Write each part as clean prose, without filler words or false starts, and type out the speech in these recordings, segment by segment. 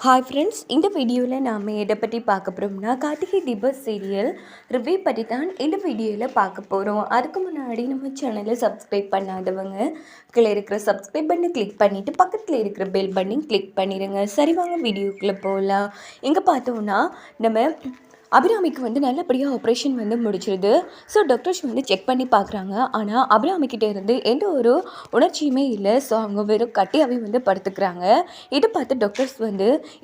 Hi friends, இந்த வீடியோவில் நாம் எதை பற்றி பார்க்க போகிறோம்னா கார்த்திகை தீபம் சீரியல் ரிவ்யூ பற்றி தான் இந்த வீடியோவில் பார்க்க போகிறோம். அதுக்கு முன்னாடி நம்ம சேனலை சப்ஸ்கிரைப் பண்ணாதவங்க கீழே இருக்கிற சப்ஸ்கிரைப் பண்ணி கிளிக் பண்ணிவிட்டு பக்கத்தில் இருக்கிற பெல் பண்ணி கிளிக் பண்ணிடுங்க. சரி, வாங்க வீடியோக்குள்ளே போகலாம். இங்கே பார்த்தோன்னா நம்ம அபிராமிக்கு நல்லபடியாக ஆப்ரேஷன் முடிச்சிருது. ஸோ டாக்டர்ஸ் செக் பண்ணி பார்க்குறாங்க. ஆனால் அபிராமிக்கிட்ட இருந்து எந்த ஒரு உணர்ச்சியுமே இல்லை. ஸோ அவங்க வெறும் கட்டியாகவே படுத்துக்கிறாங்க. இதை பார்த்து டாக்டர்ஸ்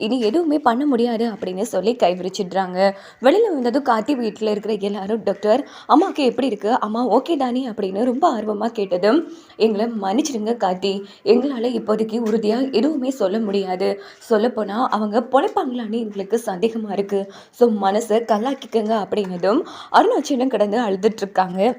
இனி எதுவுமே பண்ண முடியாது அப்படின்னு சொல்லி கைவிரிச்சிடுறாங்க. வெளியில் வந்ததும் கார்த்தி வீட்டில் இருக்கிற எல்லாரும் டாக்டர் அம்மாவுக்கு எப்படி இருக்குது, அம்மா ஓகே தானே அப்படின்னு ரொம்ப ஆர்வமாக கேட்டதும், எங்களை மன்னிச்சிடுங்க கார்த்தி, எங்களால் இப்போதைக்கு உறுதியாக எதுவுமே சொல்ல முடியாது. சொல்லப்போனால் அவங்க பொழைப்பாங்களான்னு எங்களுக்கு சந்தேகமாக இருக்குது. ஸோ மனசை கல்லாக்கிக்கங்க அப்படின்னதும் அருணாச்சலம் கடந்து அழுதுட்டு இருக்காங்க.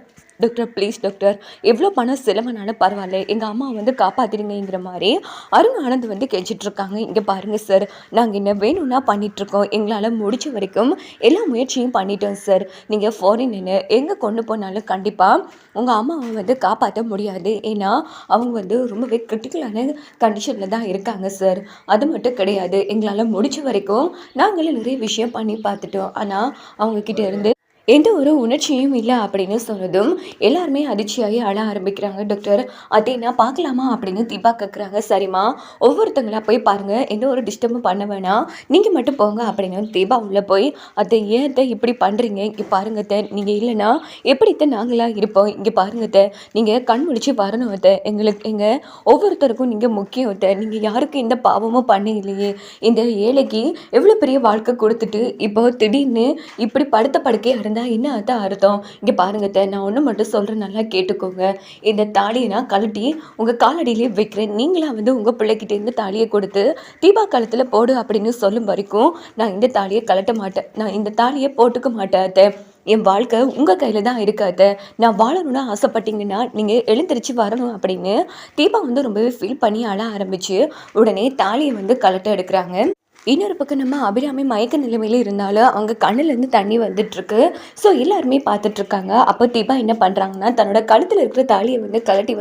டாக்டர் ப்ளீஸ் டாக்டர், எவ்வளோ பணம் செலவனாலும் பரவாயில்ல, எங்கள் அம்மா காப்பாற்றிடுங்கிற மாதிரி அருண் ஆனந்த் கெஞ்சிட்ருக்காங்க. இங்கே பாருங்கள் சார், நாங்கள் என்ன வேணும்னா பண்ணிகிட்ருக்கோம். எங்களால் முடிச்ச வரைக்கும் எல்லா முயற்சியும் பண்ணிட்டோம் சார். நீங்கள் ஃபாரின் எங்கே கொண்டு போனாலும் கண்டிப்பாக உங்கள் அம்மாவை காப்பாற்ற முடியாது. ஏன்னா அவங்க ரொம்பவே கிரிட்டிக்கலான கண்டிஷனில் தான் இருக்காங்க சார். அது மட்டும் கிடையாது, எங்களால் முடிச்ச வரைக்கும் நாங்களும் நிறைய விஷயம் பண்ணி பார்த்துட்டோம். ஆனால் அவங்கக்கிட்ட இருந்து எந்த ஒரு உணர்ச்சியும் இல்லை அப்படின்னு சொன்னதும் எல்லாருமே அதிர்ச்சியாகி அழ ஆரம்பிக்கிறாங்க. டாக்டர் அதைனா பார்க்கலாமா அப்படின்னு தீபா கேட்குறாங்க. சரிம்மா, ஒவ்வொருத்தங்களா போய் பாருங்கள், எந்த ஒரு டிஸ்டர்பும் பண்ண வேணாம், நீங்கள் மட்டும் போங்க அப்படின்னு தீபா உள்ளே போய், அதை ஏன் இப்படி பண்ணுறீங்க, இங்கே பாருங்கத்த, நீங்கள் இல்லைன்னா எப்படித்த நாங்களாக இருப்போம், இங்கே பாருங்கத்த, நீங்கள் கண் முடிச்சு வரணும் அத்தை, எங்கள் ஒவ்வொருத்தருக்கும் நீங்கள் முக்கியம் அத்தை, நீங்கள் யாருக்கும் எந்த பாவமும் பண்ண இல்லையே, இந்த ஏழைக்கு எவ்வளோ பெரிய வாழ்க்கை கொடுத்துட்டு இப்போ திடீர்னு இப்படி படுத்த படுக்கை இருந்தால் என்ன அதான் அர்த்தம். இங்கே பாருங்கத்த, நான் ஒன்று மட்டும் சொல்கிறேன், நல்லா கேட்டுக்கோங்க. இந்த தாலியை நான் கழட்டி உங்கள் காலடியிலே வைக்கிறேன். நீங்களாக உங்கள் பிள்ளைகிட்ட இருந்து தாலியை கொடுத்து தீபா காலத்தில் போடு அப்படின்னு சொல்லும் வரைக்கும் நான் இந்த தாலியை கழட்ட மாட்டேன், நான் இந்த தாலியை போட்டுக்க மாட்டேன். என் வாழ்க்கை உங்கள் கையில் தான் இருக்காது. நான் வாழணும்னு ஆசைப்பட்டீங்கன்னா நீங்கள் எழுந்திரிச்சு வரணும் அப்படின்னு தீபா ரொம்பவே ஃபீல் பண்ணி அழ ஆரம்பித்து உடனே தாலியை கழட்ட எடுக்கிறாங்க. இன்னொரு பக்கம் நம்ம அபிராமி மயக்க நிலைமையில் இருந்தாலும் அவங்க கண்ணிலேருந்து தண்ணி வந்துட்டுருக்கு. ஸோ எல்லாருமே பார்த்துட்ருக்காங்க. அப்போ தீபா என்ன பண்ணுறாங்கன்னா, தன்னோட கழுத்தில் இருக்கிற தாலியை கழட்டி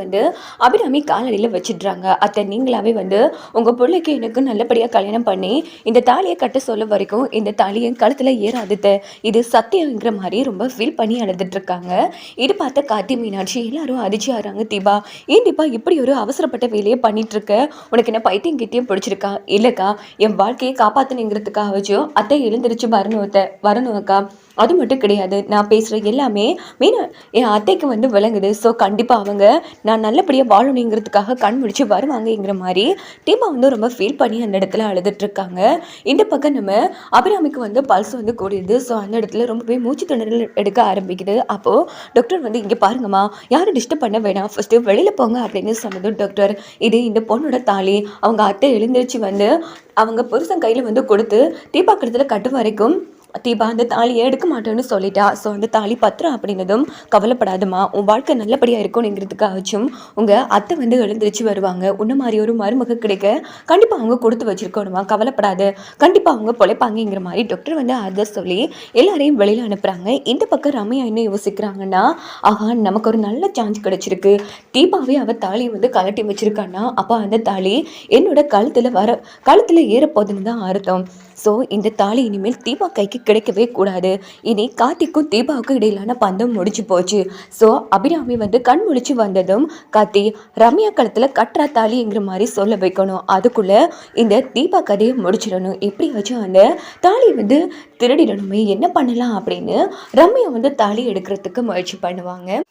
அபிராமி காலடியில் வச்சிடுறாங்க. அத்தை, நீங்களாவே உங்கள் பிள்ளைக்கு எனக்கு நல்லபடியாக கல்யாணம் பண்ணி இந்த தாலியை கட்ட சொல்ல வரைக்கும் இந்த தாலியை கழுத்தில் ஏறாதுத்த, இது சத்தியங்கிற மாதிரி ரொம்ப ஃபீல் பண்ணி அழுதுட்ருக்காங்க. இது பார்த்த கார்த்தி மீனாட்சி எல்லாரும் அதிர்ச்சி ஆகிறாங்க. தீபா, ஏன் தீபா இப்படி ஒரு அவசரப்பட்ட வேலையை பண்ணிகிட்ருக்க, உனக்கு என்ன பைத்தியம் கித்தியம் பிடிச்சிருக்கா? இல்லைக்கா, என் வாழ்க்கையை காப்பாற்றணுங்கிறதுக்காக வச்சோ அத்தை எழுந்திரிச்சு வரணும் அக்கா. அது மட்டும் கிடையாது, நான் பேசுகிற எல்லாமே என் அத்தைக்கு விளங்குது. ஸோ கண்டிப்பாக அவங்க நான் நல்லபடியாக வாழணுங்கிறதுக்காக கண் முடிச்சு வருவாங்கங்கிற மாதிரி டீமா ரொம்ப ஃபீல் பண்ணி அந்த இடத்துல அழுதுட்ருக்காங்க. இந்த பக்கம் நம்ம அபிராமிக்கு பல்ஸ் கூடியது. ஸோ அந்த இடத்துல ரொம்பவே மூச்சு திணறல் எடுக்க ஆரம்பிக்குது. அப்போது டாக்டர் இங்கே பாருங்கம்மா, யாரும் டிஸ்டர்ப் பண்ண வேணாம், ஃபஸ்ட்டு வெளியில் போங்க அப்படின்னு சொன்னது டாக்டர். இது இந்த பொண்ணோட தாலி, அவங்க அத்தை எழுந்திரிச்சு அவங்க புருஷன் கையில் கொடுத்து தீபா கழுத்தில் கட்டு வரைக்கும் தீபா அந்த தாலியை எடுக்க மாட்டேன்னு சொல்லிட்டா. ஸோ அந்த தாலி பத்திரம் அப்படின்னதும், கவலைப்படாதுமா, உன் வாழ்க்கை நல்லபடியாக இருக்கணுங்கிறதுக்காகச்சும் உங்கள் அத்தை எழுந்திரிச்சு வருவாங்க. உன்ன மாதிரி ஒரு மருமக கிடைக்க கண்டிப்பாக அவங்க கொடுத்து வச்சிருக்கணுமா, கவலைப்படாது, கண்டிப்பாக அவங்க பொழைப்பாங்கிற மாதிரி டாக்டர் அதை சொல்லி எல்லாரையும் வெளியில் அனுப்புகிறாங்க. இந்த பக்கம் ரம்யா என்ன யோசிக்கிறாங்கன்னா, ஆஹா, நமக்கு ஒரு நல்ல சான்ஸ் கிடைச்சிருக்கு, தீபாவே அவள் தாலியை கலட்டி வச்சிருக்கான்னா அப்போ அந்த தாலி என்னோட கழுத்தில் ஏறப்போதுன்னு தான் அர்த்தம். ஸோ இந்த தாலி இனிமேல் தீபா கைக்கு கிடைக்கவே கூடாது. இனி கார்த்திக்கும் தீபாவுக்கும் இடையிலான பந்தம் முடிச்சு போச்சு. ஸோ அபிராமி கண் முழிச்சு வந்ததும் கார்த்தி ரம்யா களத்தில் கட்டுறா தாலிங்கிற மாதிரி சொல்ல வைக்கணும். அதுக்குள்ளே இந்த தீபா கதையை முடிச்சிடணும். எப்படியாச்சும் அந்த தாலி திருடிடணுமே, என்ன பண்ணலாம் அப்படின்னு ரம்யா தாலி எடுக்கிறதுக்கு முயற்சி பண்ணுவாங்க.